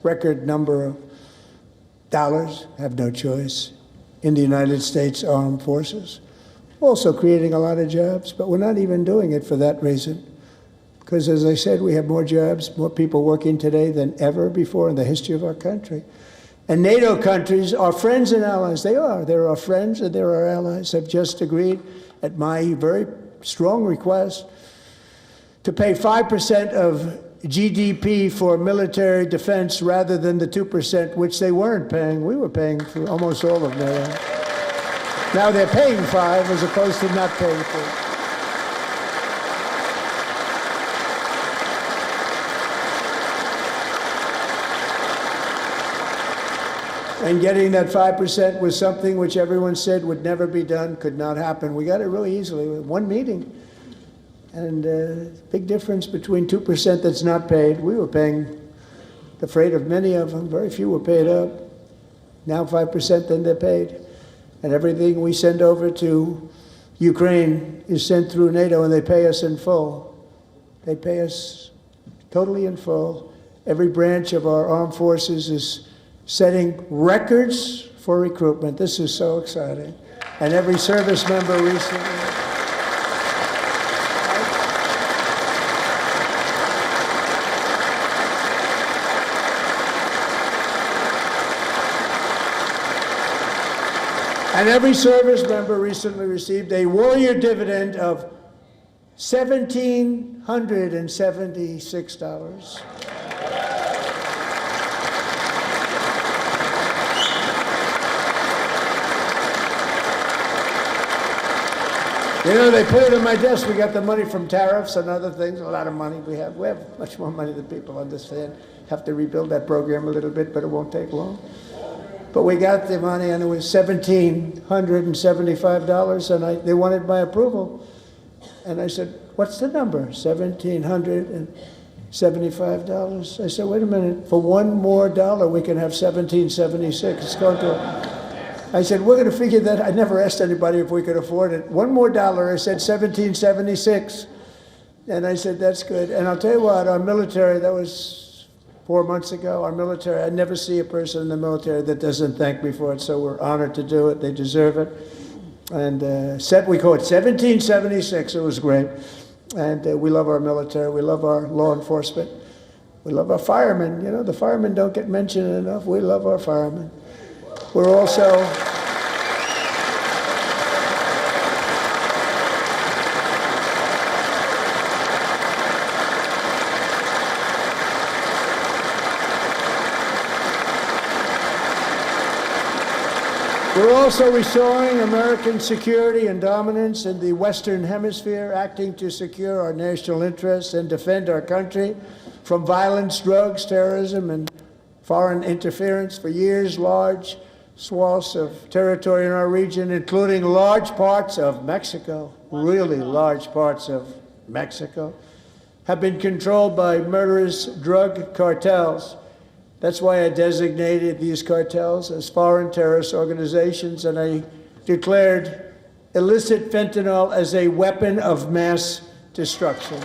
record number of dollars, have no choice, in the United States Armed Forces. Also creating a lot of jobs, but we're not even doing it for that reason. Because as I said, we have more jobs, more people working today than ever before in the history of our country. And NATO countries are friends and allies. They are. They're our friends and they're our allies. Have just agreed at my very strong request to pay 5% of GDP for military defense rather than the 2%, which they weren't paying. We were paying for almost all of NATO. Now they're paying 5 as opposed to not paying 4. And getting that 5% was something which everyone said would never be done, could not happen. We got it really easily with one meeting. And big difference between 2% that's not paid. We were paying the freight of many of them. Very few were paid up. Now 5%, then they're paid. And everything we send over to Ukraine is sent through NATO, and they pay us in full. They pay us totally in full. Every branch of our armed forces is setting records for recruitment. This is so exciting. And every service member recently. And every service member recently received a warrior dividend of $1,776. You know, they put it on my desk. We got the money from tariffs and other things, a lot of money we have. We have much more money than people understand. Have to rebuild that program a little bit, but it won't take long. But we got the money, and it was $1,775, and they wanted my approval. And I said, what's the number? $1,775. I said, wait a minute, for $1 more we can have $1,776. It's going to... I said, we're going to figure that. I never asked anybody if we could afford it. $1 more, I said $1,776. And I said, that's good. And I'll tell you what, our military, that was 4 months ago, our military, I never see a person in the military that doesn't thank me for it, so we're honored to do it. They deserve it. And we call it $1,776. It was great. And we love our military. We love our law enforcement. We love our firemen. You know, the firemen don't get mentioned enough. We love our firemen. We're also restoring American security and dominance in the Western Hemisphere, acting to secure our national interests and defend our country from violence, drugs, terrorism, and foreign interference. For years, large swaths of territory in our region, including large parts of Mexico, really large parts of Mexico, have been controlled by murderous drug cartels. That's why I designated these cartels as foreign terrorist organizations, and I declared illicit fentanyl as a weapon of mass destruction.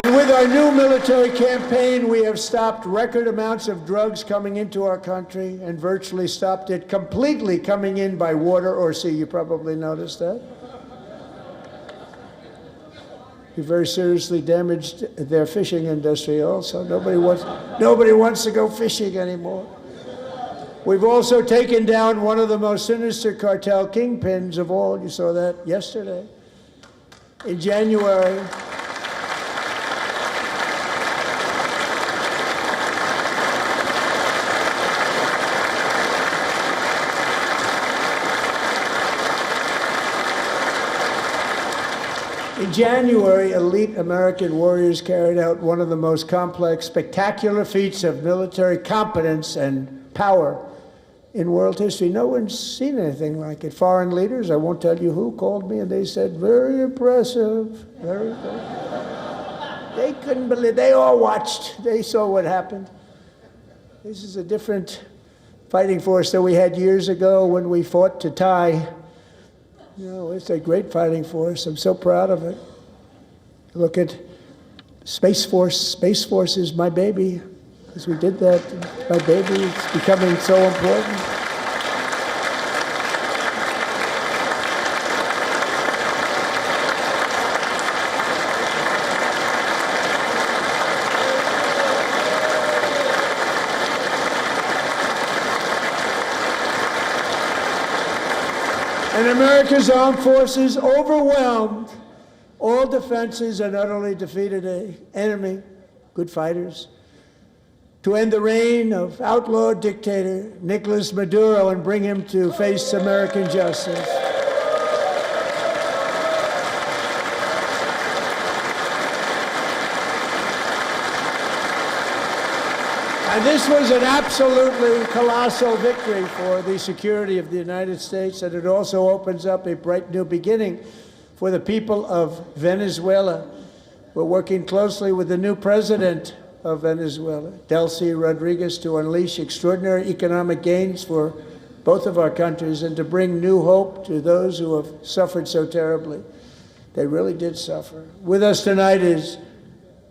And with our new military campaign, we have stopped record amounts of drugs coming into our country and virtually stopped it completely coming in by water or sea. You probably noticed that. We very seriously damaged their fishing industry also. Nobody wants to go fishing anymore. We've also taken down one of the most sinister cartel kingpins of all. You saw that yesterday. In January, elite American warriors carried out one of the most complex, spectacular feats of military competence and power in world history. No one's seen anything like it. Foreign leaders, I won't tell you who, called me and they said, very impressive, very impressive. They couldn't believe, they all watched, they saw what happened. This is a different fighting force that we had years ago when we fought to tie You know, it's a great fighting force. I'm so proud of it. Look at Space Force. Space Force is my baby, because we did that. My baby is becoming so important. And America's armed forces overwhelmed all defenses and utterly defeated an enemy, good fighters, to end the reign of outlaw dictator Nicolas Maduro and bring him to face American justice. And this was an absolutely colossal victory for the security of the United States, and it also opens up a bright new beginning for the people of Venezuela. We're working closely with the new president of Venezuela, Delcy Rodriguez, to unleash extraordinary economic gains for both of our countries and to bring new hope to those who have suffered so terribly. They really did suffer. With us tonight is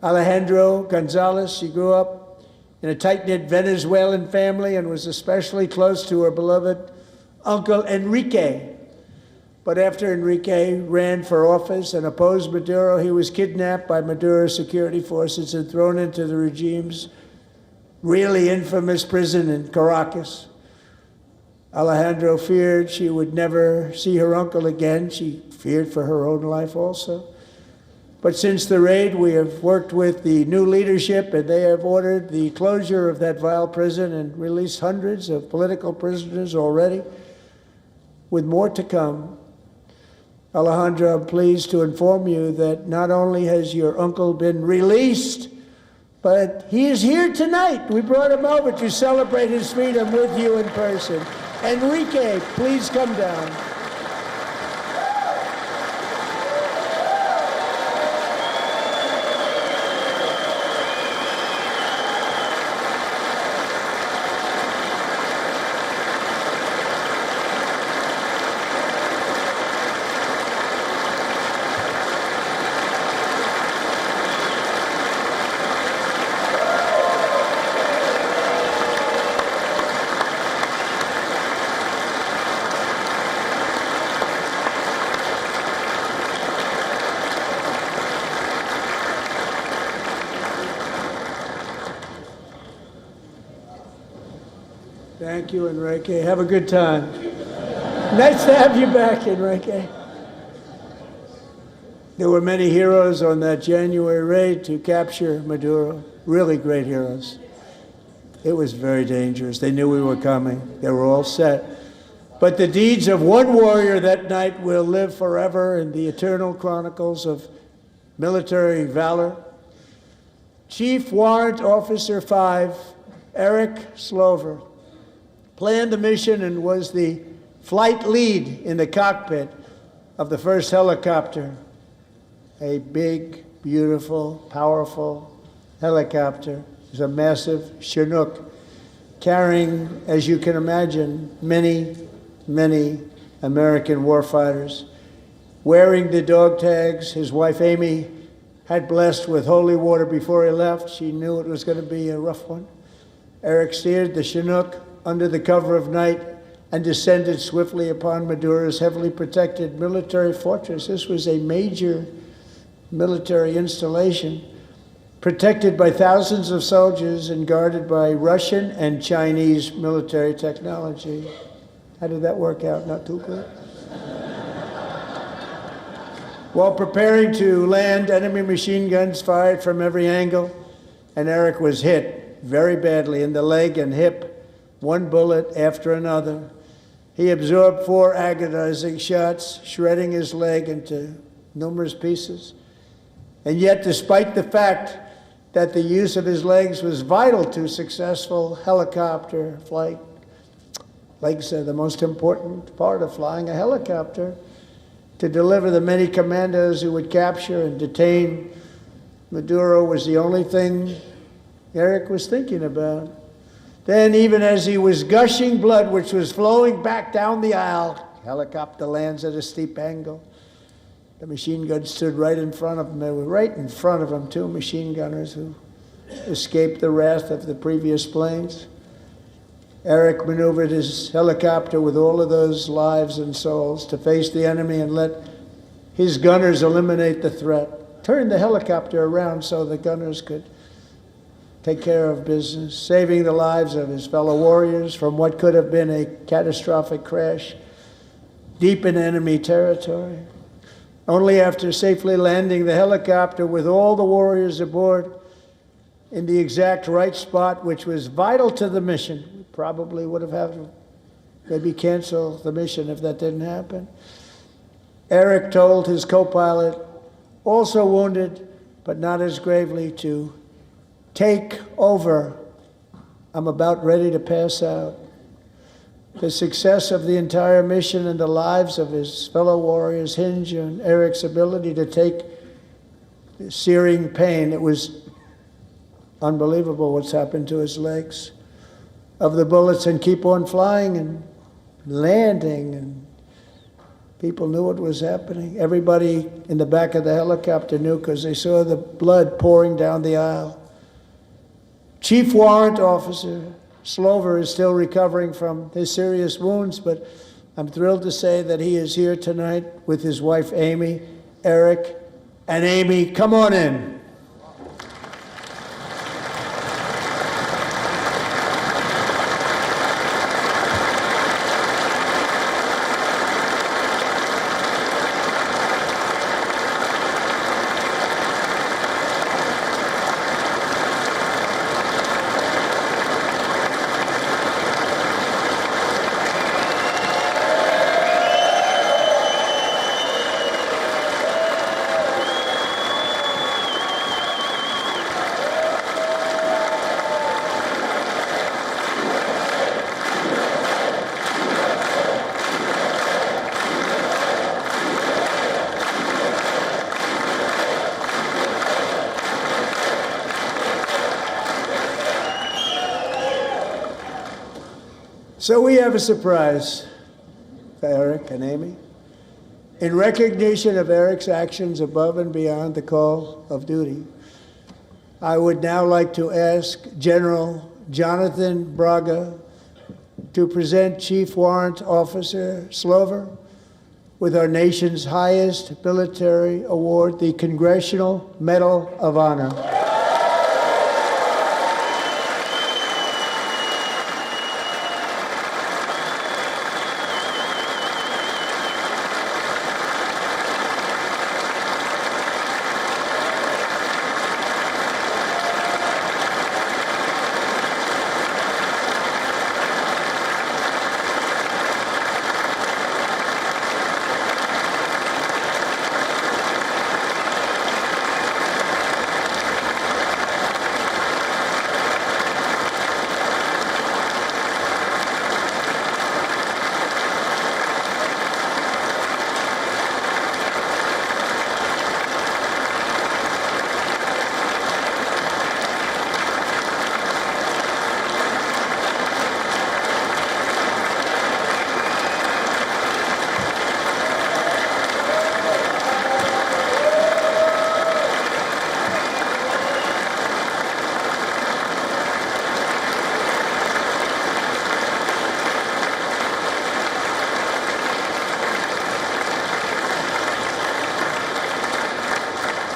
Alejandro Gonzalez. She grew up in a tight-knit Venezuelan family and was especially close to her beloved uncle Enrique. But after Enrique ran for office and opposed Maduro, he was kidnapped by Maduro's security forces and thrown into the regime's really infamous prison in Caracas. Alejandro feared she would never see her uncle again. She feared for her own life also. But since the raid, we have worked with the new leadership, and they have ordered the closure of that vile prison and released hundreds of political prisoners already, with more to come. Alejandro, I'm pleased to inform you that not only has your uncle been released, but he is here tonight. We brought him over to celebrate his freedom with you in person. Enrique, please come down. Thank you, Enrique. Have a good time. Nice to have you back, Enrique. There were many heroes on that January raid to capture Maduro, really great heroes. It was very dangerous. They knew we were coming. They were all set. But the deeds of one warrior that night will live forever in the eternal chronicles of military valor. Chief Warrant Officer 5, Eric Slover, planned the mission and was the flight lead in the cockpit of the first helicopter, a big, beautiful, powerful helicopter. It was a massive Chinook carrying, as you can imagine, many, many American warfighters. Wearing the dog tags, his wife Amy had blessed with holy water before he left. She knew it was going to be a rough one. Eric steered the Chinook under the cover of night and descended swiftly upon Maduro's heavily protected military fortress. This was a major military installation, protected by thousands of soldiers and guarded by Russian and Chinese military technology. How did that work out? Not too good. While preparing to land, enemy machine guns fired from every angle, and Eric was hit very badly in the leg and hip, one bullet after another. He absorbed 4 agonizing shots, shredding his leg into numerous pieces. And yet, despite the fact that the use of his legs was vital to successful helicopter flight, legs are the most important part of flying a helicopter, to deliver the many commandos who would capture and detain Maduro was the only thing Eric was thinking about. Then, even as he was gushing blood, which was flowing back down the aisle, Helicopter lands at a steep angle. The machine gun stood right in front of him. They were right in front of him, two machine gunners who escaped the wrath of the previous planes. Eric maneuvered his helicopter with all of those lives and souls to face the enemy and let his gunners eliminate the threat. Turned the helicopter around so the gunners could take care of business, saving the lives of his fellow warriors from what could have been a catastrophic crash deep in enemy territory. Only after safely landing the helicopter with all the warriors aboard in the exact right spot, which was vital to the mission, we probably would have had to maybe cancel the mission if that didn't happen. Eric told his co-pilot, also wounded but not as gravely, to take over. I'm about ready to pass out. The success of the entire mission and the lives of his fellow warriors hinge on Eric's ability to take the searing pain. It was unbelievable what's happened to his legs of the bullets and keep on flying and landing, and people knew what was happening. Everybody in the back of the helicopter knew because they saw the blood pouring down the aisle. Chief Warrant Officer Slover is still recovering from his serious wounds, but I'm thrilled to say that he is here tonight with his wife, Amy. Eric and Amy, come on in. So we have a surprise for Eric and Amy. In recognition of Eric's actions above and beyond the call of duty, I would now like to ask General Jonathan Braga to present Chief Warrant Officer Slover with our nation's highest military award, the Congressional Medal of Honor.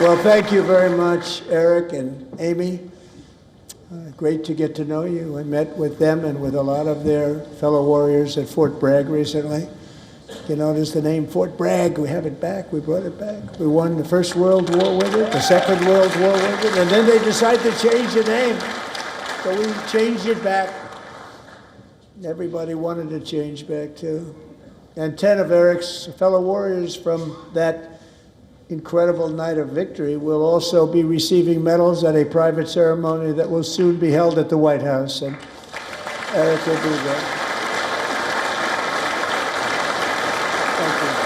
Well, thank you very much, Eric and Amy. Great to get to know you. I met with them and with a lot of their fellow warriors at Fort Bragg recently. You notice the name Fort Bragg, we have it back, we brought it back. We won the First World War with it, the Second World War with it, and then they decided to change the name. So we changed it back. Everybody wanted to change back too. And 10 of Eric's fellow warriors from that incredible night of victory will also be receiving medals at a private ceremony that will soon be held at the White House, and Eric will be there. Thank you.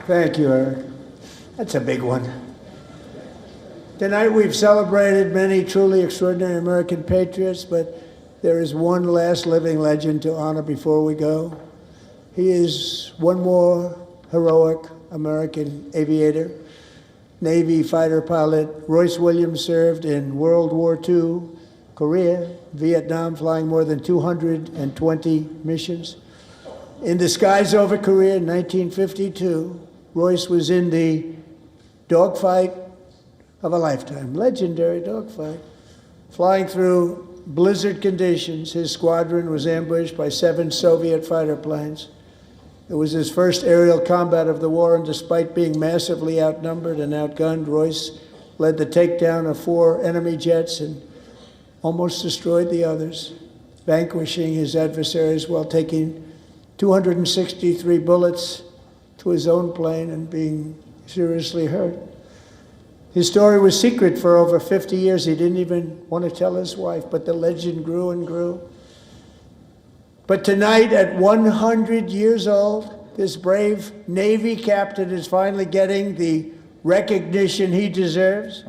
Thank you, Eric. That's a big one. Tonight we've celebrated many truly extraordinary American patriots, but there is one last living legend to honor before we go. He is one more heroic American aviator, Navy fighter pilot. Royce Williams served in World War II, Korea, Vietnam, flying more than 220 missions. In the skies over Korea in 1952, Royce was in the dogfight of a lifetime, legendary dogfight. Flying through blizzard conditions, his squadron was ambushed by 7 Soviet fighter planes. It was his first aerial combat of the war, and despite being massively outnumbered and outgunned, Royce led the takedown of 4 enemy jets and almost destroyed the others, vanquishing his adversaries while taking 263 bullets to his own plane and being seriously hurt. His story was secret for over 50 years. He didn't even want to tell his wife, but the legend grew and grew. But tonight, at 100 years old, this brave Navy captain is finally getting the recognition he deserves.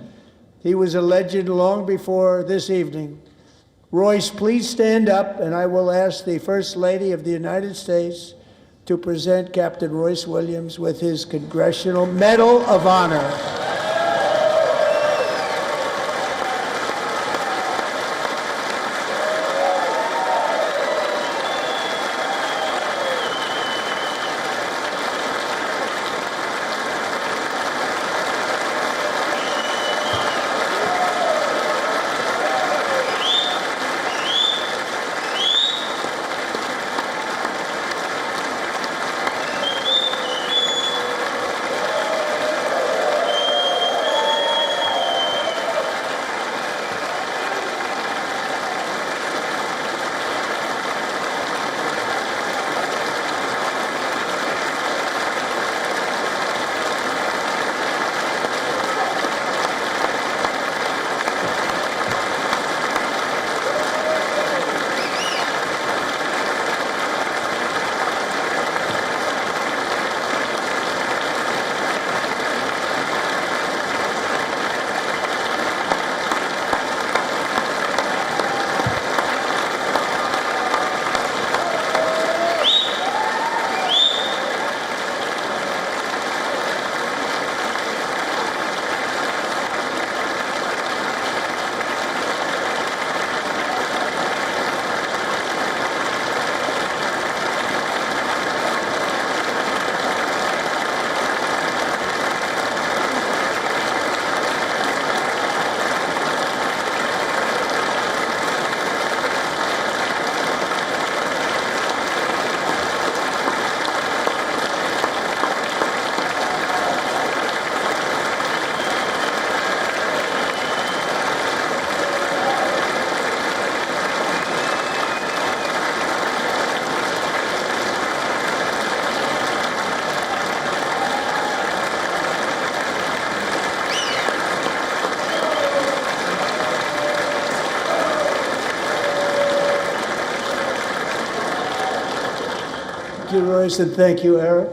He was a legend long before this evening. Royce, please stand up, and I will ask the First Lady of the United States to present Captain Royce Williams with his Congressional Medal of Honor. Thank you, Royce, and thank you, Eric.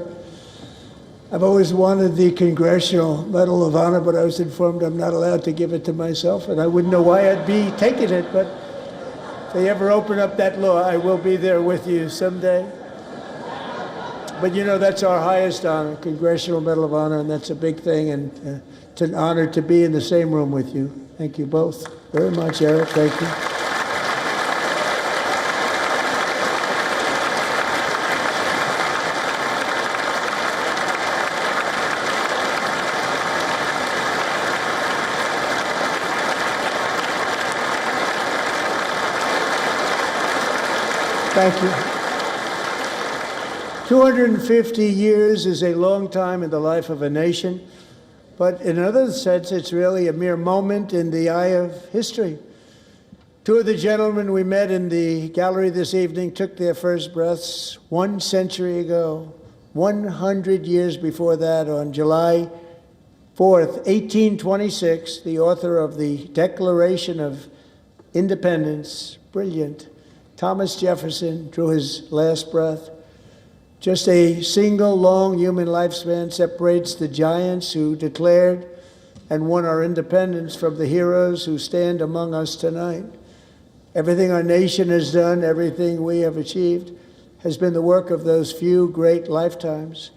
I've always wanted the Congressional Medal of Honor, but I was informed I'm not allowed to give it to myself, and I wouldn't know why I'd be taking it, but if they ever open up that law, I will be there with you someday. But you know, that's our highest honor, Congressional Medal of Honor, and that's a big thing, and it's an honor to be in the same room with you. Thank you both very much, Eric. Thank you. Thank you. 250 years is a long time in the life of a nation, but in another sense, it's really a mere moment in the eye of history. 2 of the gentlemen we met in the gallery this evening took their first breaths 1 century ago, 100 years before that, on July 4th, 1826, the author of the Declaration of Independence, brilliant, Thomas Jefferson, drew his last breath. Just a single long human lifespan separates the giants who declared and won our independence from the heroes who stand among us tonight. Everything our nation has done, everything we have achieved, has been the work of those few great lifetimes.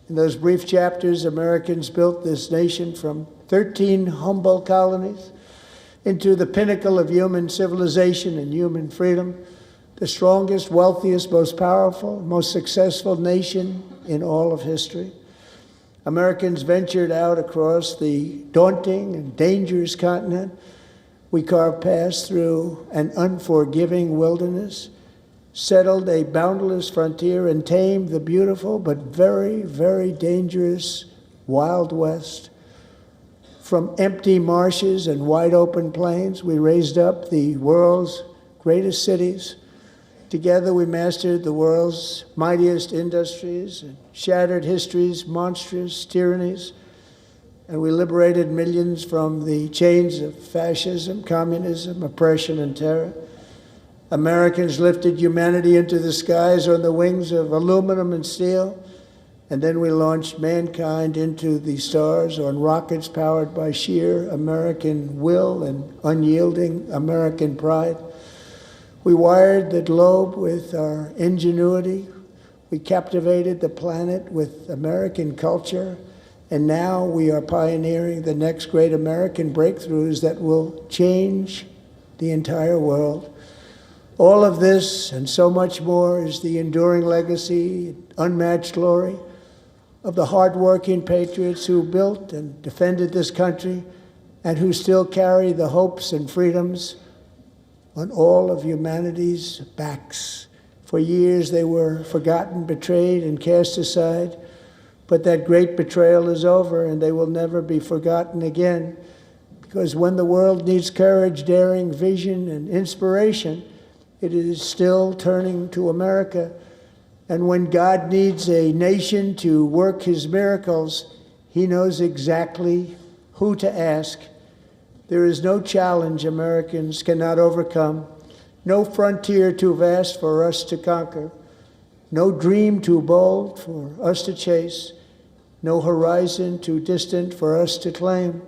In those brief chapters, Americans built this nation from 13 humble colonies into the pinnacle of human civilization and human freedom, the strongest, wealthiest, most powerful, most successful nation in all of history. Americans ventured out across the daunting and dangerous continent. We carved paths through an unforgiving wilderness, settled a boundless frontier, and tamed the beautiful but very, very dangerous Wild West. From empty marshes and wide open plains, we raised up the world's greatest cities. Together we mastered the world's mightiest industries and shattered history's monstrous tyrannies. And we liberated millions from the chains of fascism, communism, oppression, and terror. Americans lifted humanity into the skies on the wings of aluminum and steel. And then we launched mankind into the stars on rockets powered by sheer American will and unyielding American pride. We wired the globe with our ingenuity. We captivated the planet with American culture. And now we are pioneering the next great American breakthroughs that will change the entire world. All of this and so much more is the enduring legacy, unmatched glory of the hardworking patriots who built and defended this country and who still carry the hopes and freedoms on all of humanity's backs. For years they were forgotten, betrayed, and cast aside, but that great betrayal is over and they will never be forgotten again, because when the world needs courage, daring, vision, and inspiration, it is still turning to America. And when God needs a nation to work his miracles, he knows exactly who to ask. There is no challenge Americans cannot overcome, no frontier too vast for us to conquer, no dream too bold for us to chase, no horizon too distant for us to claim.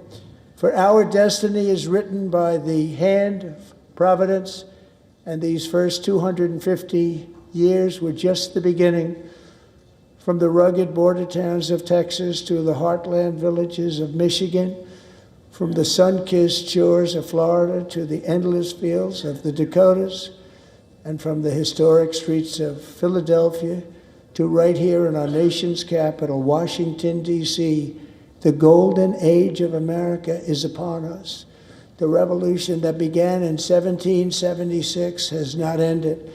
For our destiny is written by the hand of providence, and these first 250 years were just the beginning. From the rugged border towns of Texas to the heartland villages of Michigan, from the sun-kissed shores of Florida to the endless fields of the Dakotas, and from the historic streets of Philadelphia to right here in our nation's capital, Washington, D.C., the golden age of America is upon us. The revolution that began in 1776 has not ended.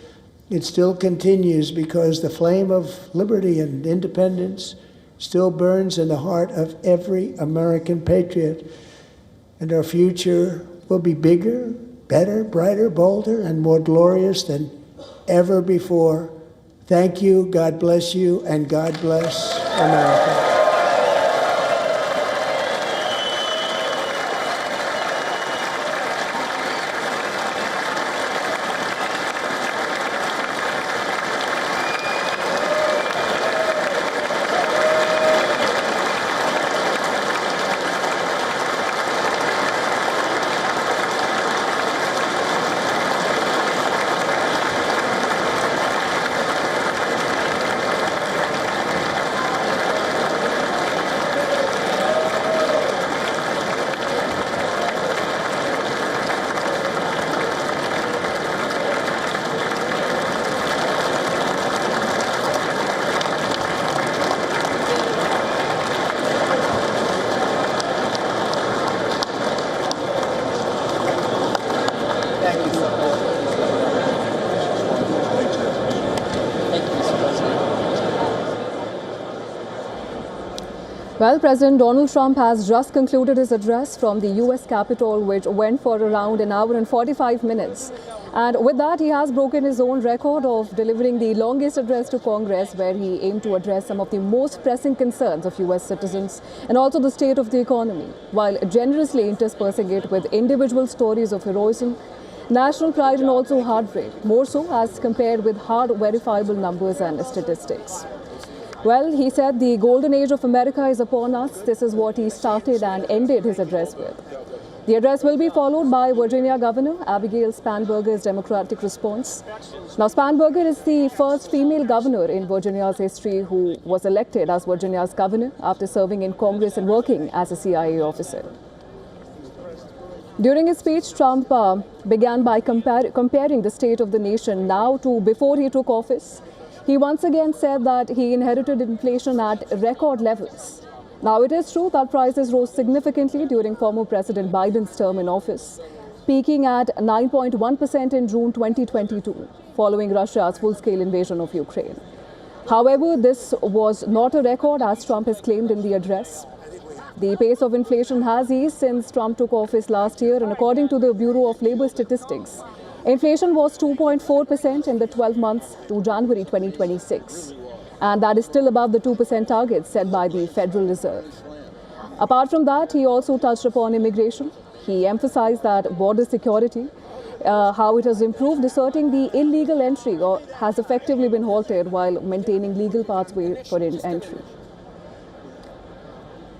It still continues because the flame of liberty and independence still burns in the heart of every American patriot. And our future will be bigger, better, brighter, bolder, and more glorious than ever before. Thank you, God bless you, and God bless America. Well, President Donald Trump has just concluded his address from the U.S. Capitol, which went for around an hour and 45 minutes. And with that, he has broken his own record of delivering the longest address to Congress, where he aimed to address some of the most pressing concerns of U.S. citizens and also the state of the economy, while generously interspersing it with individual stories of heroism national pride and also heartbreak, more so as compared with hard verifiable numbers and statistics. Well, he said the golden age of America is upon us. This is what he started and ended his address with. The address will be followed by Virginia Governor Abigail Spanberger's Democratic response. Now, Spanberger is the first female governor in Virginia's history who was elected as Virginia's governor after serving in Congress and working as a CIA officer. During his speech, Trump began by comparing the state of the nation now to before he took office. He once again said that he inherited inflation at record levels. Now, it is true that prices rose significantly during former President Biden's term in office, peaking at 9.1% in June 2022, following Russia's full-scale invasion of Ukraine. However, this was not a record, as Trump has claimed in the address. The pace of inflation has eased since Trump took office last year, and according to the Bureau of Labor Statistics, inflation was 2.4% in the 12 months to January 2026. And that is still above the 2% target set by the Federal Reserve. Apart from that, he also touched upon immigration. He emphasized that border security, how it has improved, asserting the illegal entry has effectively been halted while maintaining legal pathway for entry.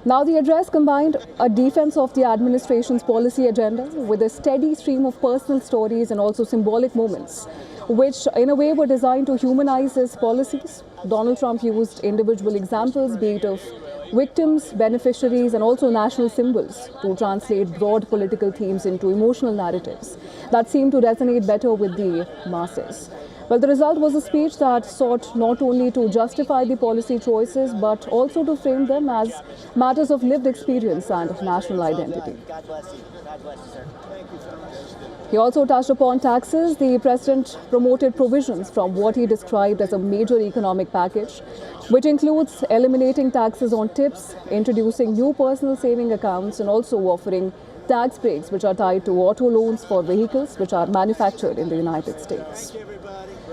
Now, the address combined a defense of the administration's policy agenda with a steady stream of personal stories and also symbolic moments, which in a way were designed to humanize his policies. Donald Trump used individual examples, be it of victims, beneficiaries, and also national symbols to translate broad political themes into emotional narratives that seem to resonate better with the masses. Well, the result was a speech that sought not only to justify the policy choices, but also to frame them as matters of lived experience and national identity. God bless you. God bless you, sir. Thank you so much. He also touched upon taxes. The president promoted provisions from what he described as a major economic package, which includes eliminating taxes on tips, introducing new personal saving accounts, and also offering tax breaks which are tied to auto loans for vehicles which are manufactured in the United States.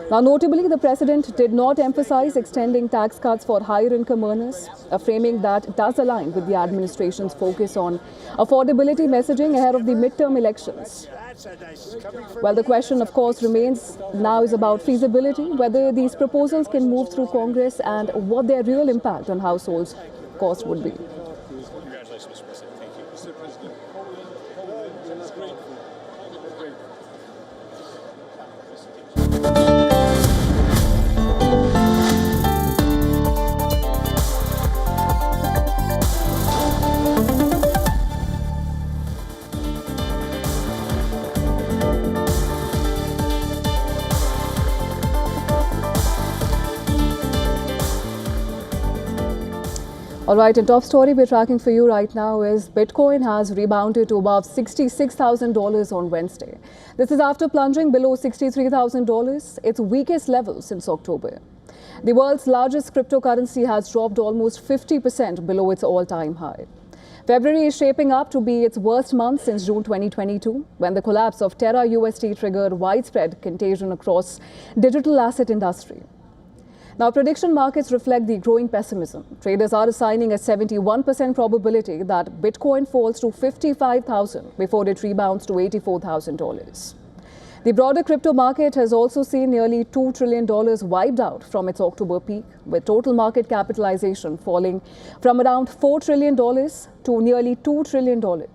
Now, notably, the president did not emphasize extending tax cuts for higher income earners, a framing that does align with the administration's focus on affordability messaging ahead of the midterm elections. Well, the question, of course, remains now is about feasibility, whether these proposals can move through Congress and what their real impact on households' cost would be. Congratulations, Mr. President. Thank you. Mr. President, it's great. All right, and top story we're tracking for you right now is Bitcoin has rebounded to above $66,000 on Wednesday. This is after plunging below $63,000, its weakest level since October. The world's largest cryptocurrency has dropped almost 50% below its all-time high. February is shaping up to be its worst month since June 2022, when the collapse of Terra USD triggered widespread contagion across digital asset industry. Now, prediction markets reflect the growing pessimism. Traders are assigning a 71% probability that Bitcoin falls to $55,000 before it rebounds to $84,000. The broader crypto market has also seen nearly $2 trillion wiped out from its October peak, with total market capitalization falling from around $4 trillion to nearly $2 trillion.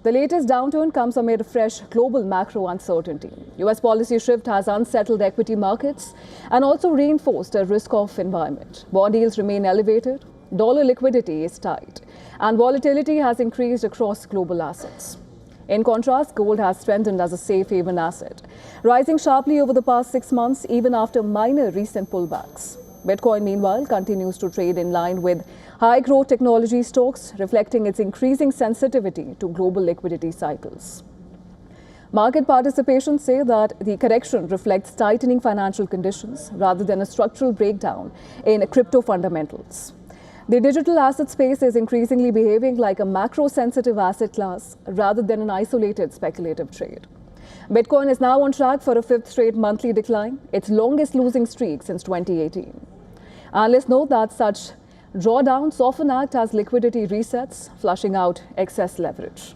The latest downturn comes amid fresh global macro uncertainty. US policy shift has unsettled equity markets and also reinforced a risk-off environment. Bond yields remain elevated, dollar liquidity is tight, and volatility has increased across global assets. In contrast, gold has strengthened as a safe haven asset, rising sharply over the past 6 months even after minor recent pullbacks. Bitcoin, meanwhile, continues to trade in line with high-growth technology stocks, reflecting its increasing sensitivity to global liquidity cycles. Market participants say that the correction reflects tightening financial conditions rather than a structural breakdown in crypto fundamentals. The digital asset space is increasingly behaving like a macro-sensitive asset class rather than an isolated speculative trade. Bitcoin is now on track for a 5th straight monthly decline, its longest losing streak since 2018. Analysts note that such drawdowns often act as liquidity resets, flushing out excess leverage.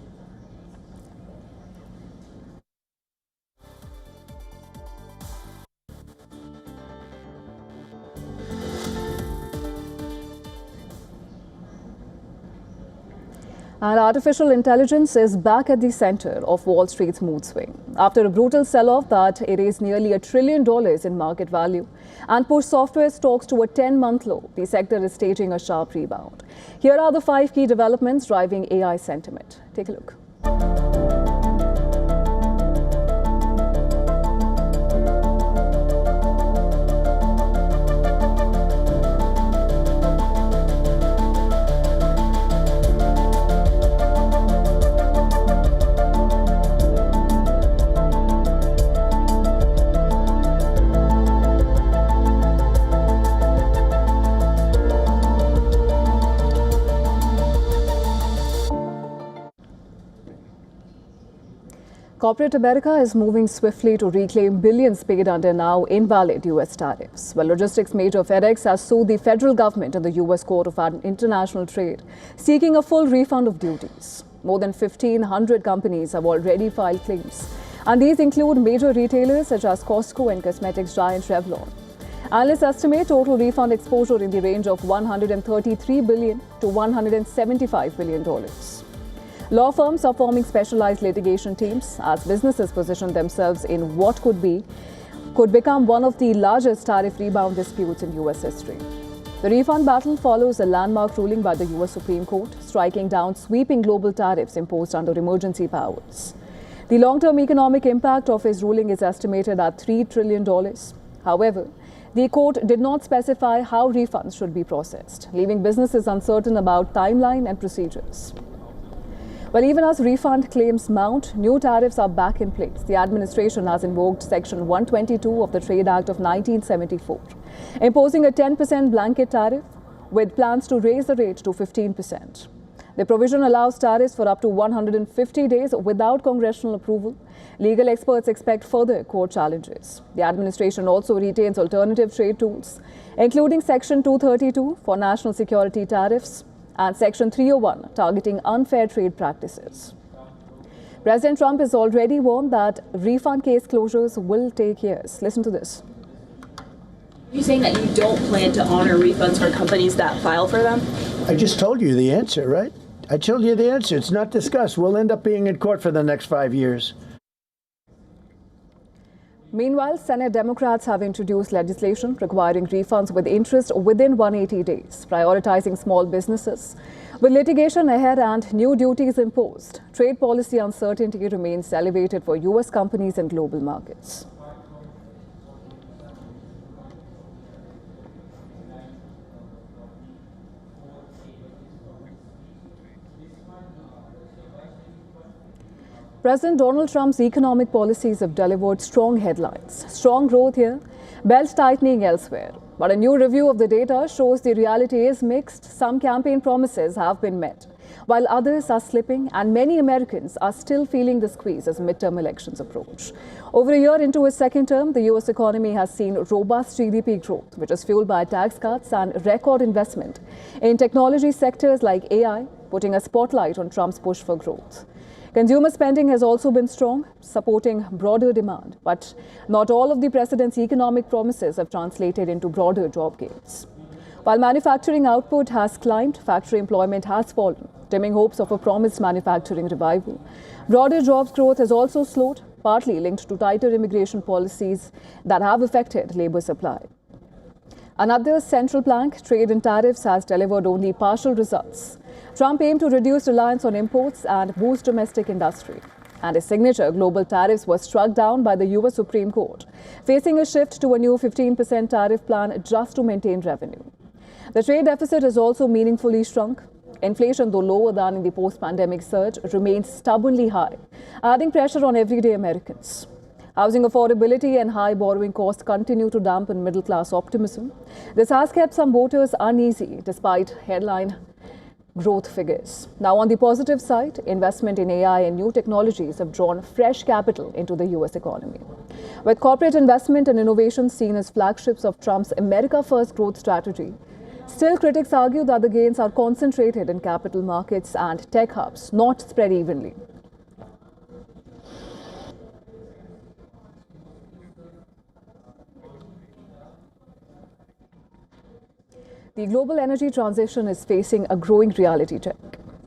And artificial intelligence is back at the center of Wall Street's mood swing. After a brutal sell-off that erased nearly $1 trillion in market value and pushed software stocks to a 10-month low, the sector is staging a sharp rebound. Here are the 5 key developments driving AI sentiment. Take a look. Corporate America is moving swiftly to reclaim billions paid under now invalid U.S. tariffs. Well, logistics major FedEx has sued the federal government in the U.S. Court of International Trade, seeking a full refund of duties. More than 1,500 companies have already filed claims, and these include major retailers such as Costco and cosmetics giant Revlon. Analysts estimate total refund exposure in the range of $133 billion to $175 billion. Law firms are forming specialized litigation teams as businesses position themselves in what could become one of the largest tariff rebound disputes in U.S. history. The refund battle follows a landmark ruling by the U.S. Supreme Court, striking down sweeping global tariffs imposed under emergency powers. The long-term economic impact of his ruling is estimated at $3 trillion. However, the court did not specify how refunds should be processed, leaving businesses uncertain about timeline and procedures. Well, even as refund claims mount, new tariffs are back in place. The administration has invoked Section 122 of the Trade Act of 1974, imposing a 10% blanket tariff with plans to raise the rate to 15%. The provision allows tariffs for up to 150 days without congressional approval. Legal experts expect further court challenges. The administration also retains alternative trade tools, including Section 232 for national security tariffs and Section 301 targeting unfair trade practices. President Trump has already warned that refund case closures will take years. Listen to this. Are you saying that you don't plan to honor refunds for companies that file for them? I just told you the answer, right? I told you the answer. It's not discussed. We'll end up being in court for the next 5 years. Meanwhile, Senate Democrats have introduced legislation requiring refunds with interest within 180 days, prioritizing small businesses. With litigation ahead and new duties imposed, trade policy uncertainty remains elevated for U.S. companies and global markets. President Donald Trump's economic policies have delivered strong headlines. Strong growth here, belt tightening elsewhere. But a new review of the data shows the reality is mixed. Some campaign promises have been met, while others are slipping, and many Americans are still feeling the squeeze as midterm elections approach. Over a year into its second term, the U.S. economy has seen robust GDP growth, which is fueled by tax cuts and record investment in technology sectors like AI, putting a spotlight on Trump's push for growth. Consumer spending has also been strong, supporting broader demand, but not all of the president's economic promises have translated into broader job gains. While manufacturing output has climbed, factory employment has fallen, dimming hopes of a promised manufacturing revival. Broader jobs growth has also slowed, partly linked to tighter immigration policies that have affected labor supply. Another central plank, trade and tariffs, has delivered only partial results. Trump aimed to reduce reliance on imports and boost domestic industry. And his signature global tariffs were struck down by the U.S. Supreme Court, facing a shift to a new 15% tariff plan just to maintain revenue. The trade deficit has also meaningfully shrunk. Inflation, though lower than in the post-pandemic surge, remains stubbornly high, adding pressure on everyday Americans. Housing affordability and high borrowing costs continue to dampen middle-class optimism. This has kept some voters uneasy despite headline growth figures. Now, on the positive side, investment in AI and new technologies have drawn fresh capital into the U.S. economy. With corporate investment and innovation seen as flagships of Trump's America First growth strategy, still critics argue that the gains are concentrated in capital markets and tech hubs, not spread evenly. The global energy transition is facing a growing reality check.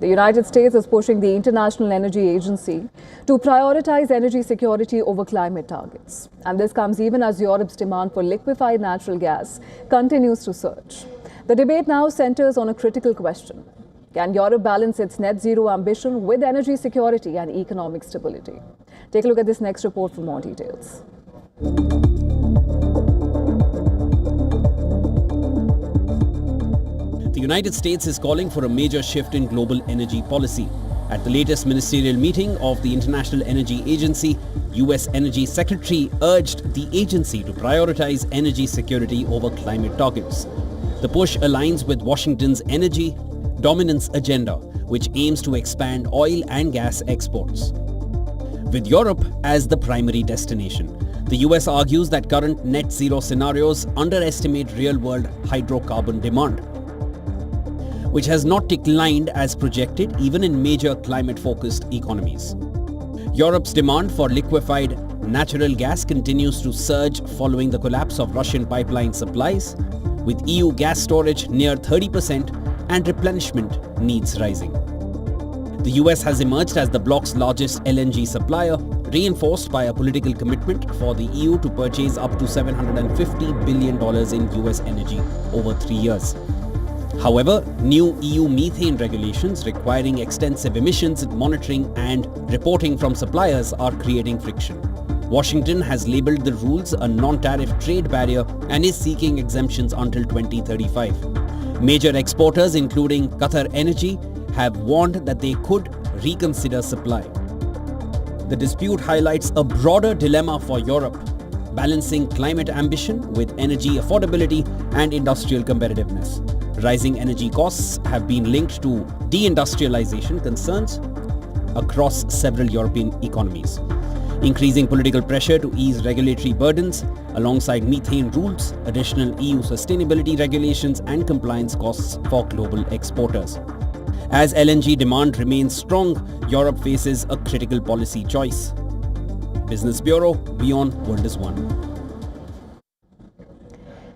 The United States is pushing the International Energy Agency to prioritize energy security over climate targets. And this comes even as Europe's demand for liquefied natural gas continues to surge. The debate now centers on a critical question. Can Europe balance its net zero ambition with energy security and economic stability? Take a look at this next report for more details. The United States is calling for a major shift in global energy policy. At the latest ministerial meeting of the International Energy Agency, US Energy Secretary urged the agency to prioritize energy security over climate targets. The push aligns with Washington's energy dominance agenda, which aims to expand oil and gas exports. With Europe as the primary destination, the US argues that current net zero scenarios underestimate real-world hydrocarbon demand, which has not declined as projected even in major climate-focused economies. Europe's demand for liquefied natural gas continues to surge following the collapse of Russian pipeline supplies, with EU gas storage near 30% and replenishment needs rising. The US has emerged as the bloc's largest LNG supplier, reinforced by a political commitment for the EU to purchase up to $750 billion in US energy over 3 years. However, new EU methane regulations requiring extensive emissions monitoring and reporting from suppliers are creating friction. Washington has labelled the rules a non-tariff trade barrier and is seeking exemptions until 2035. Major exporters including Qatar Energy have warned that they could reconsider supply. The dispute highlights a broader dilemma for Europe, balancing climate ambition with energy affordability and industrial competitiveness. Rising energy costs have been linked to deindustrialization concerns across several European economies. Increasing political pressure to ease regulatory burdens, alongside methane rules, additional EU sustainability regulations and compliance costs for global exporters. As LNG demand remains strong, Europe faces a critical policy choice. Business Bureau, WION World is One.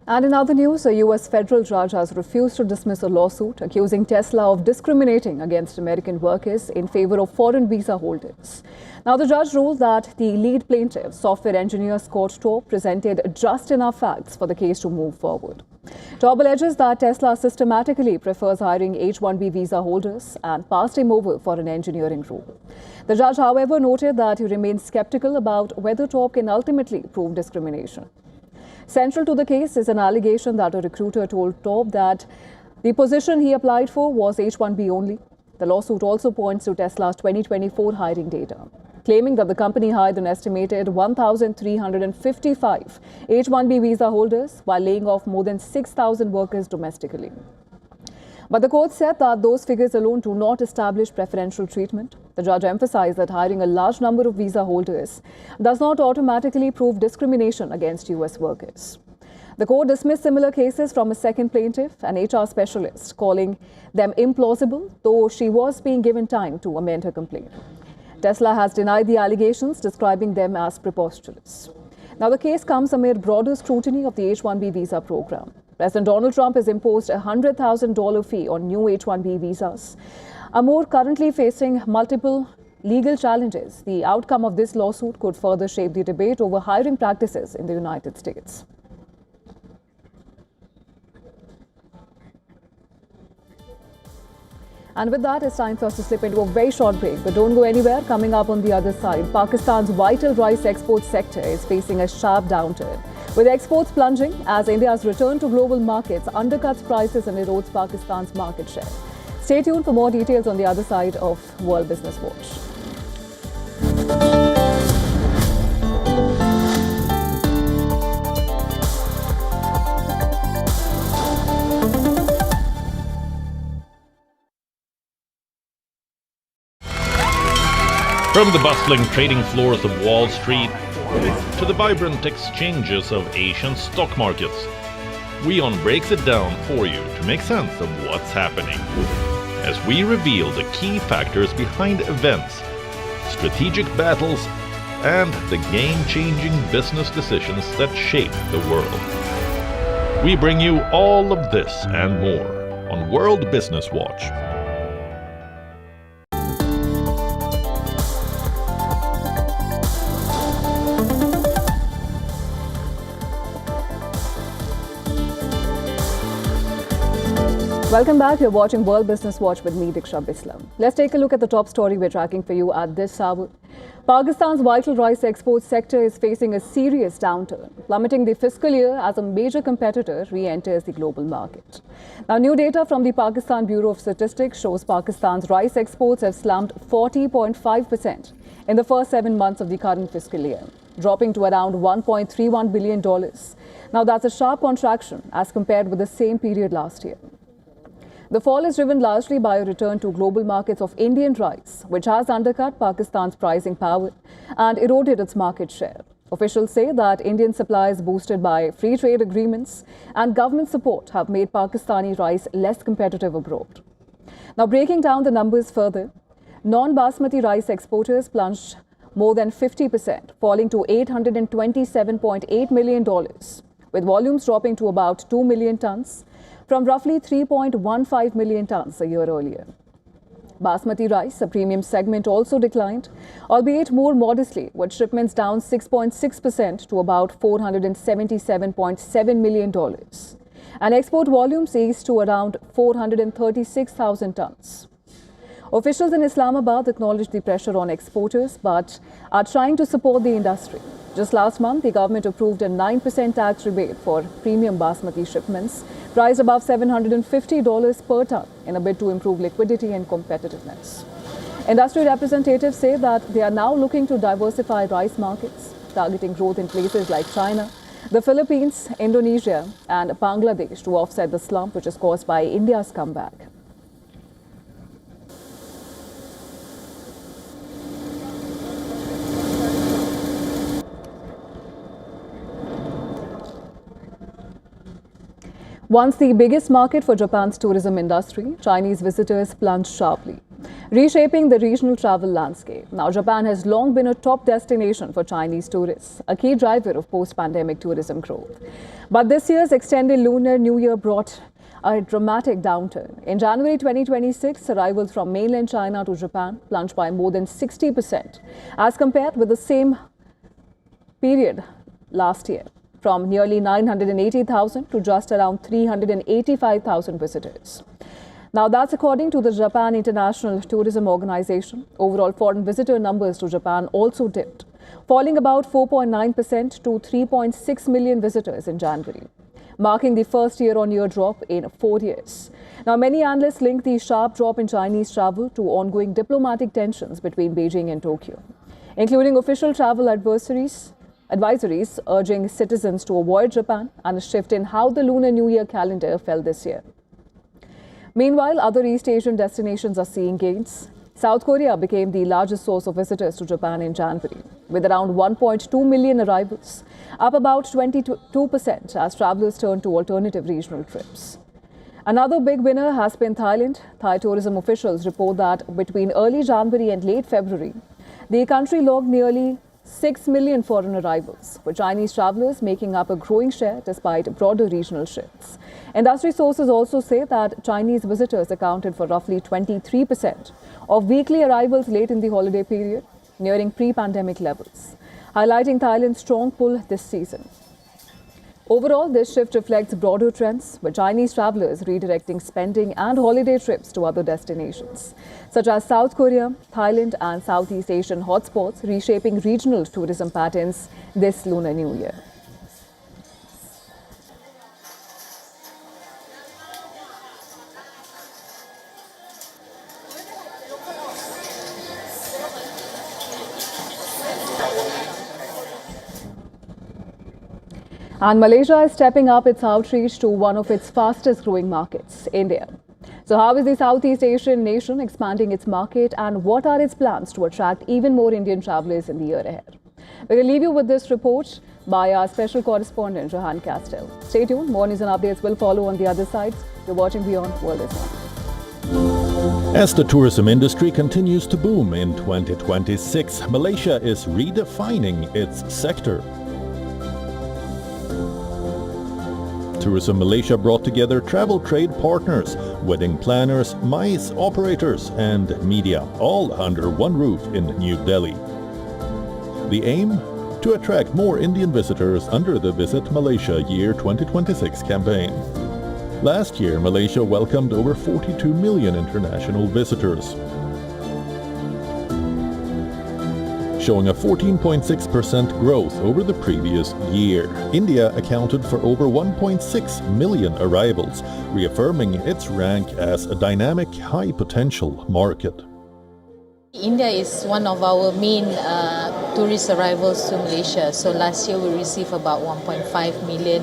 And in other news, a US federal judge has refused to dismiss a lawsuit accusing Tesla of discriminating against American workers in favor of foreign visa holders. Now, the judge ruled that the lead plaintiff, software engineer Scott Taub, presented just enough facts for the case to move forward. Taub alleges that Tesla systematically prefers hiring H-1B visa holders and passed him over for an engineering role. The judge, however, noted that he remains skeptical about whether Taub can ultimately prove discrimination. Central to the case is an allegation that a recruiter told Taub that the position he applied for was H-1B only. The lawsuit also points to Tesla's 2024 hiring data, claiming that the company hired an estimated 1,355 H-1B visa holders while laying off more than 6,000 workers domestically. But the court said that those figures alone do not establish preferential treatment. The judge emphasized that hiring a large number of visa holders does not automatically prove discrimination against US workers. The court dismissed similar cases from a second plaintiff, an HR specialist, calling them implausible, though she was being given time to amend her complaint. Tesla has denied the allegations, describing them as preposterous. Now, the case comes amid broader scrutiny of the H-1B visa program. President Donald Trump has imposed a $100,000 fee on new H-1B visas. Amor currently facing multiple legal challenges. The outcome of this lawsuit could further shape the debate over hiring practices in the United States. And with that, it's time for us to slip into a very short break. But don't go anywhere. Coming up on the other side, Pakistan's vital rice export sector is facing a sharp downturn, with exports plunging as India's return to global markets undercuts prices and erodes Pakistan's market share. Stay tuned for more details on the other side of World Business Watch. From the bustling trading floors of Wall Street to the vibrant exchanges of Asian stock markets, WION breaks it down for you to make sense of what's happening, as we reveal the key factors behind events, strategic battles, and the game-changing business decisions that shape the world. We bring you all of this and more on World Business Watch. Welcome back. You're watching World Business Watch with me, Diksha Bislam. Let's take a look at the top story we're tracking for you at this hour. Pakistan's vital rice export sector is facing a serious downturn, plummeting the fiscal year as a major competitor re-enters the global market. Now, new data from the Pakistan Bureau of Statistics shows Pakistan's rice exports have slumped 40.5% in the first 7 months of the current fiscal year, dropping to around $1.31 billion. Now, that's a sharp contraction as compared with the same period last year. The fall is driven largely by a return to global markets of Indian rice, which has undercut Pakistan's pricing power and eroded its market share. Officials say that Indian supplies boosted by free trade agreements and government support have made Pakistani rice less competitive abroad. Now, breaking down the numbers further, non-basmati rice exporters plunged more than 50%, falling to $827.8 million, with volumes dropping to about 2 million tons, from roughly 3.15 million tons a year earlier. Basmati rice, a premium segment, also declined, albeit more modestly, with shipments down 6.6% to about $477.7 million. And export volumes eased to around 436,000 tons. Officials in Islamabad acknowledge the pressure on exporters but are trying to support the industry. Just last month, the government approved a 9% tax rebate for premium basmati shipments, priced above $750 per ton, in a bid to improve liquidity and competitiveness. Industry representatives say that they are now looking to diversify rice markets, targeting growth in places like China, the Philippines, Indonesia, and Bangladesh to offset the slump which is caused by India's comeback. Once the biggest market for Japan's tourism industry, Chinese visitors plunged sharply, reshaping the regional travel landscape. Now, Japan has long been a top destination for Chinese tourists, a key driver of post-pandemic tourism growth. But this year's extended Lunar New Year brought a dramatic downturn. In January 2026, arrivals from mainland China to Japan plunged by more than 60% as compared with the same period last year, from nearly 980,000 to just around 385,000 visitors. Now, that's according to the Japan International Tourism Organization. Overall foreign visitor numbers to Japan also dipped, falling about 4.9% to 3.6 million visitors in January, marking the first year-on-year drop in 4 years. Now, many analysts link the sharp drop in Chinese travel to ongoing diplomatic tensions between Beijing and Tokyo, including official travel advisories urging citizens to avoid Japan and a shift in how the Lunar New Year calendar fell this year. Meanwhile, other East Asian destinations are seeing gains. South Korea became the largest source of visitors to Japan in January, with around 1.2 million arrivals, up about 22% as travelers turn to alternative regional trips. Another big winner has been Thailand. Thai tourism officials report that between early January and late February, the country logged nearly 6 million foreign arrivals, with Chinese travelers making up a growing share despite broader regional shifts. Industry sources also say that Chinese visitors accounted for roughly 23% of weekly arrivals late in the holiday period, nearing pre-pandemic levels, highlighting Thailand's strong pull this season. Overall, this shift reflects broader trends, with Chinese travelers redirecting spending and holiday trips to other destinations, such as South Korea, Thailand, and Southeast Asian hotspots, reshaping regional tourism patterns this Lunar New Year. And Malaysia is stepping up its outreach to one of its fastest growing markets, India. So how is the Southeast Asian nation expanding its market, and what are its plans to attract even more Indian travelers in the year ahead? We will leave you with this report by our special correspondent, Johan Castell. Stay tuned, more news and updates will follow on the other side. You're watching Beyond World is One. As the tourism industry continues to boom in 2026, Malaysia is redefining its sector. Tourism Malaysia brought together travel trade partners, wedding planners, MICE operators, and media, all under one roof in New Delhi. The aim? To attract more Indian visitors under the Visit Malaysia Year 2026 campaign. Last year, Malaysia welcomed over 42 million international visitors, showing a 14.6% growth over the previous year. India accounted for over 1.6 million arrivals, reaffirming its rank as a dynamic, high-potential market. India is one of our main tourist arrivals to Malaysia. So last year we received about 1.5 million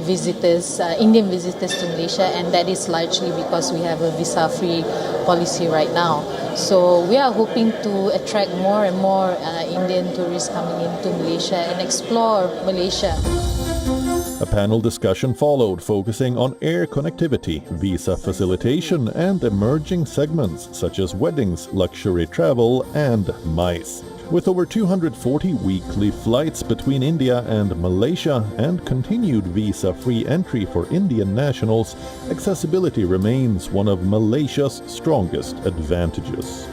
visitors, Indian visitors to Malaysia, and that is largely because we have a visa-free policy right now. So we are hoping to attract more and more Indian tourists coming into Malaysia and explore Malaysia. A panel discussion followed, focusing on air connectivity, visa facilitation, and emerging segments such as weddings, luxury travel, and MICE. With over 240 weekly flights between India and Malaysia and continued visa-free entry for Indian nationals, accessibility remains one of Malaysia's strongest advantages.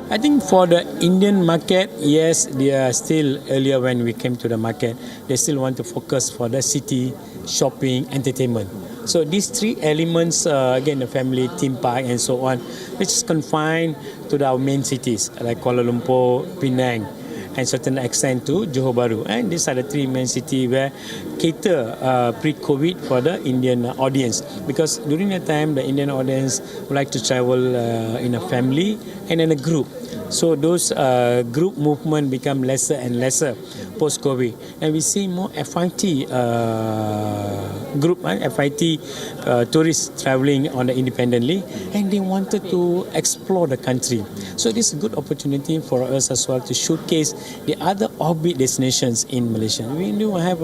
I think for the Indian market, yes, they are still, earlier when we came to the market, they still want to focus for the city, shopping, entertainment. So these three elements, again, the family, theme park and so on, which is confined to our main cities like Kuala Lumpur, Penang, and certain extent to Johor Bahru. And these are the three main cities where cater pre-COVID for the Indian audience. Because during that time, the Indian audience would like to travel in a family and in a group. So those group movement become lesser and lesser post-COVID. And we see more FIT group, FIT tourists traveling on the independently, and they wanted to explore the country. So this is a good opportunity for us as well to showcase the other orbit destinations in Malaysia. We do have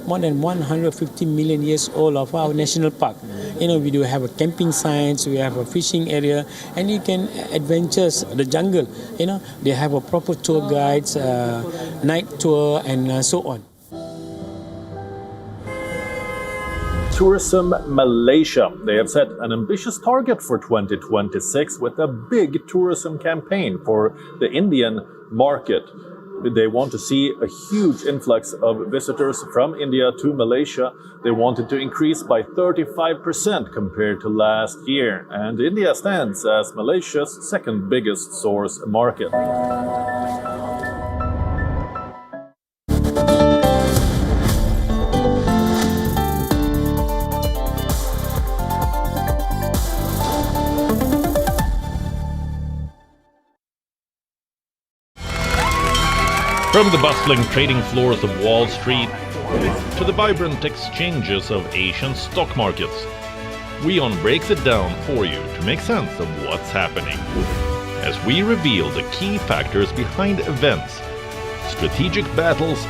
more than 150 million years old of our national park. You know, we do have a camping sites, we have a fishing area, and you can adventure the jungle. You know, they have a proper tour guides, night tour, and so on. Tourism Malaysia. They have set an ambitious target for 2026 with a big tourism campaign for the Indian market. They want to see a huge influx of visitors from India to Malaysia. They wanted to increase by 35% compared to last year. And India stands as Malaysia's second biggest source market. From the bustling trading floors of Wall Street to the vibrant exchanges of Asian stock markets, WION breaks it down for you to make sense of what's happening, as we reveal the key factors behind events, strategic battles,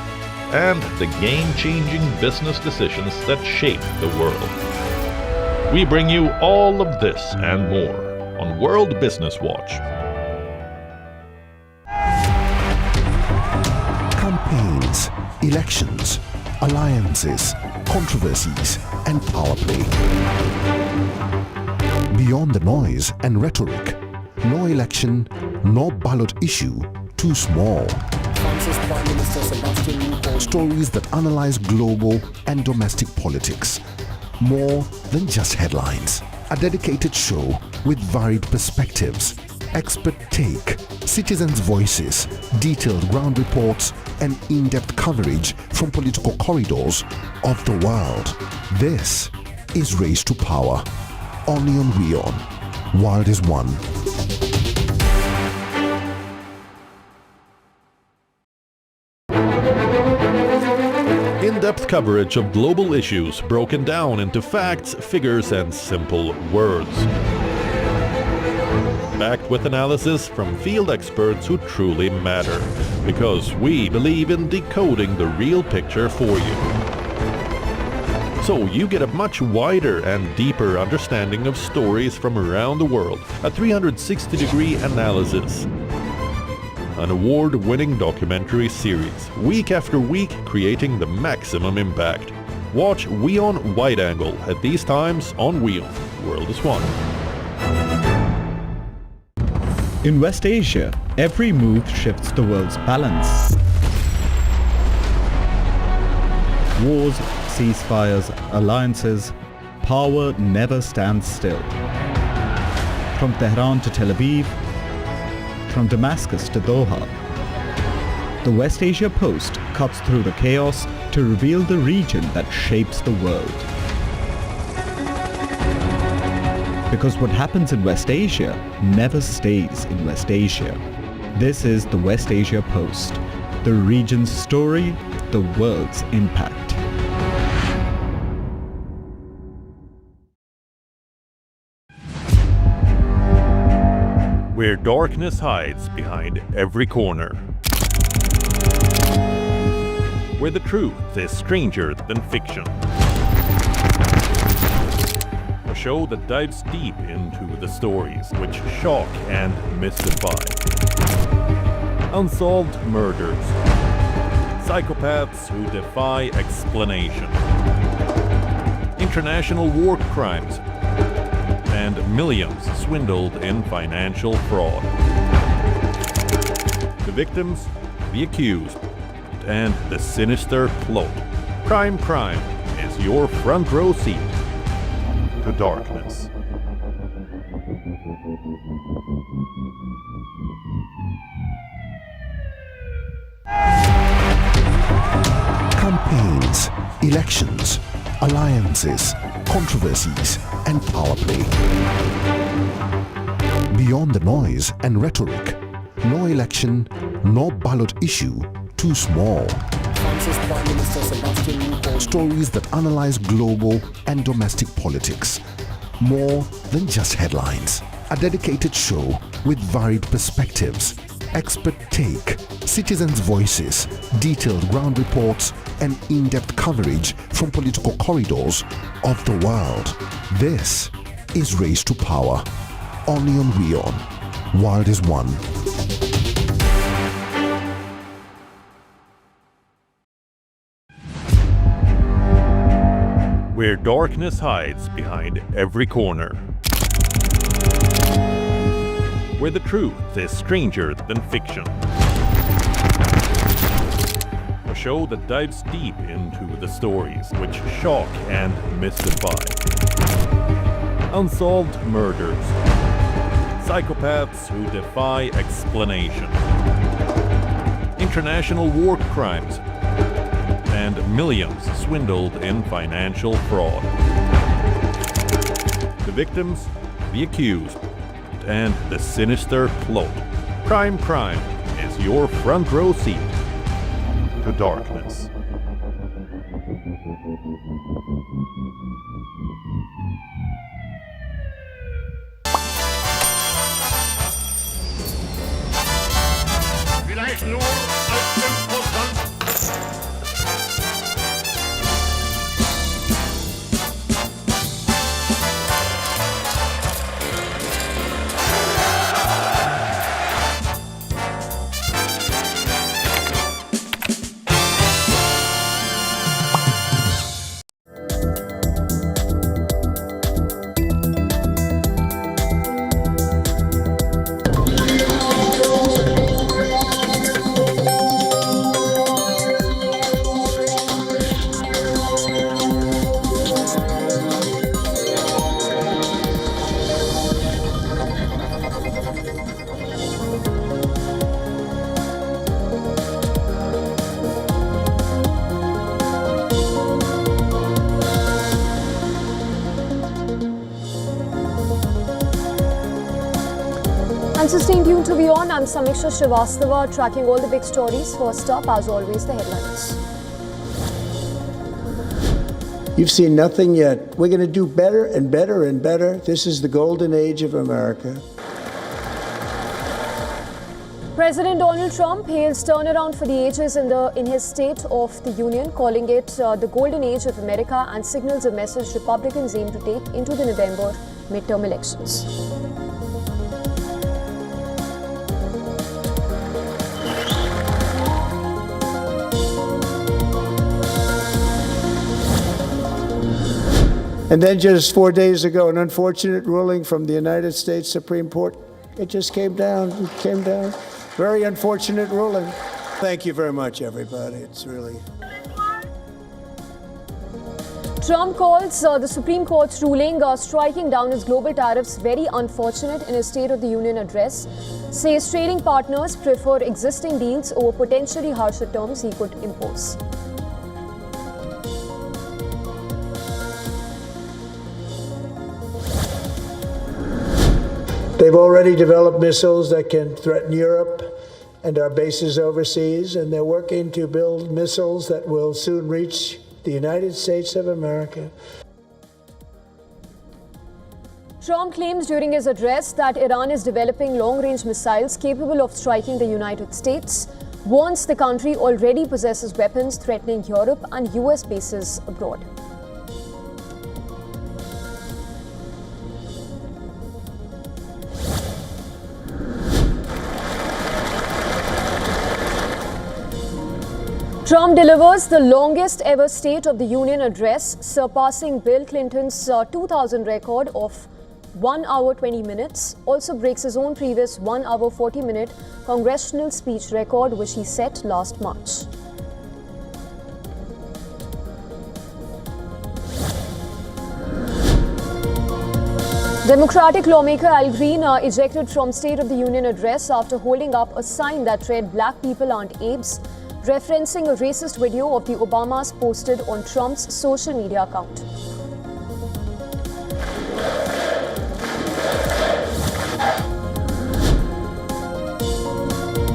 and the game-changing business decisions that shape the world. We bring you all of this and more on World Business Watch. Campaigns, elections, alliances, controversies, and power play. Beyond the noise and rhetoric, no election, no ballot issue too small. Stories that analyze global and domestic politics. More than just headlines. A dedicated show with varied perspectives, expert take, citizens' voices, detailed ground reports, and in-depth coverage from political corridors of the world. This is Race to Power. Only on WION. World is one. In-depth coverage of global issues broken down into facts, figures, and simple words. Backed with analysis from field experts who truly matter, because we believe in decoding the real picture for you. So you get a much wider and deeper understanding of stories from around the world, a 360-degree analysis. An award-winning documentary series, week after week, creating the maximum impact. Watch WION Wide Angle at these times on WION. World is one. In West Asia, every move shifts the world's balance. Wars, ceasefires, alliances, power never stands still. From Tehran to Tel Aviv, from Damascus to Doha, the West Asia Post cuts through the chaos to reveal the region that shapes the world. Because what happens in West Asia never stays in West Asia. This is the West Asia Post, the region's story, the world's impact. Where darkness hides behind every corner. Where the truth is stranger than fiction. A show that dives deep into the stories which shock and mystify. Unsolved murders. Psychopaths who defy explanation. International war crimes. And millions swindled in financial fraud. The victims, the accused, and the sinister plot. Crime is your front row seat to darkness. Campaigns, elections, alliances, controversies, and power play. Beyond the noise and rhetoric, no election, no ballot issue too small. Stories that analyze global and domestic politics. More than just headlines. A dedicated show with varied perspectives, expert take, citizens' voices, detailed ground reports, and in-depth coverage from political corridors of the world. This is Race to Power. Only on WION. World is One. Where darkness hides behind every corner. Where the truth is stranger than fiction. A show that dives deep into the stories which shock and mystify. Unsolved murders. Psychopaths who defy explanation. International war crimes. And millions swindled in financial fraud. The victims, the accused, and the sinister plot. Crime is your front row seat to darkness. Vielleicht nur als Imposant. And so stay tuned to WION. I'm Samiksha Srivastava, tracking all the big stories. First up, as always, the headlines. You've seen nothing yet. We're going to do better and better and better. This is the golden age of America. President Donald Trump hails turnaround for the ages in his State of the Union, calling it the golden age of America, and signals a message Republicans aim to take into the November midterm elections. And then just 4 days ago, an unfortunate ruling from the United States Supreme Court. It just came down. It came down. Very unfortunate ruling. Thank you very much, everybody. It's really... Trump calls the Supreme Court's ruling striking down his global tariffs very unfortunate in his State of the Union address. Says trading partners prefer existing deals over potentially harsher terms he could impose. They've already developed missiles that can threaten Europe and our bases overseas, and they're working to build missiles that will soon reach the United States of America. Trump claims during his address that Iran is developing long-range missiles capable of striking the United States, warns the country already possesses weapons threatening Europe and US bases abroad. Trump delivers the longest ever State of the Union address, surpassing Bill Clinton's 2000 record of 1 hour 20 minutes. Also breaks his own previous 1 hour 40-minute congressional speech record, which he set last March. Democratic lawmaker Al Green ejected from State of the Union address after holding up a sign that read "Black people aren't apes," referencing a racist video of the Obamas posted on Trump's social media account.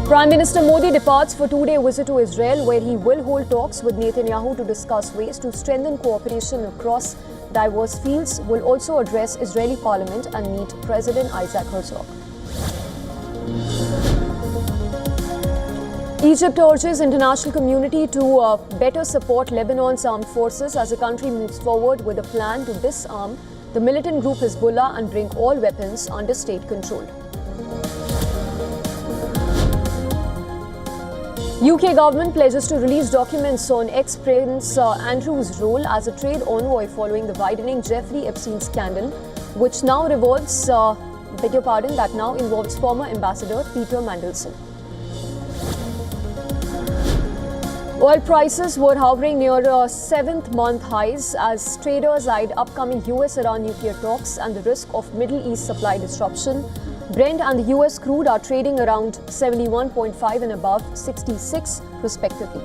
Prime Minister Modi departs for a two-day visit to Israel, where he will hold talks with Netanyahu to discuss ways to strengthen cooperation across diverse fields. Will also address Israeli parliament and meet President Isaac Herzog. Egypt urges international community to better support Lebanon's armed forces as the country moves forward with a plan to disarm the militant group Hezbollah and bring all weapons under state control. UK government pledges to release documents on ex-Prince Andrew's role as a trade envoy following the widening Jeffrey Epstein scandal, which now revolves, that now involves former ambassador Peter Mandelson. Oil prices were hovering near 7th-month highs as traders eyed upcoming US-Iran nuclear talks and the risk of Middle East supply disruption. Brent and the US crude are trading around 71.5 and above 66 respectively.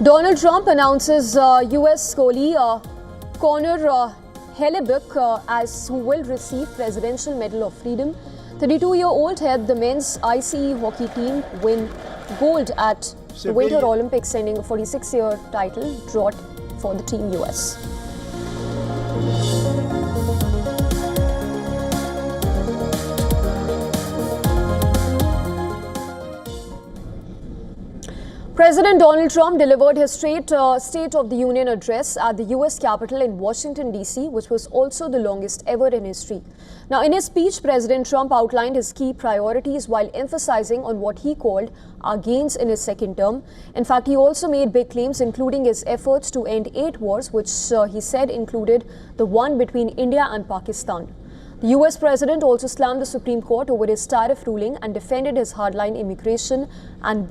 Donald Trump announces US goalie Connor Hellebuck as who will receive Presidential Medal of Freedom. 32-year-old helped the men's ICE hockey team win gold at the Winter Olympics, sending a 46-year title draught for the Team US. President Donald Trump delivered his State of the Union address at the US Capitol in Washington, D.C., which was also the longest ever in history. Now, in his speech, President Trump outlined his key priorities while emphasizing on what he called our gains in his second term. In fact, he also made big claims, including his efforts to end 8 wars, which he said included the one between India and Pakistan. The US president also slammed the Supreme Court over his tariff ruling and defended his hardline immigration and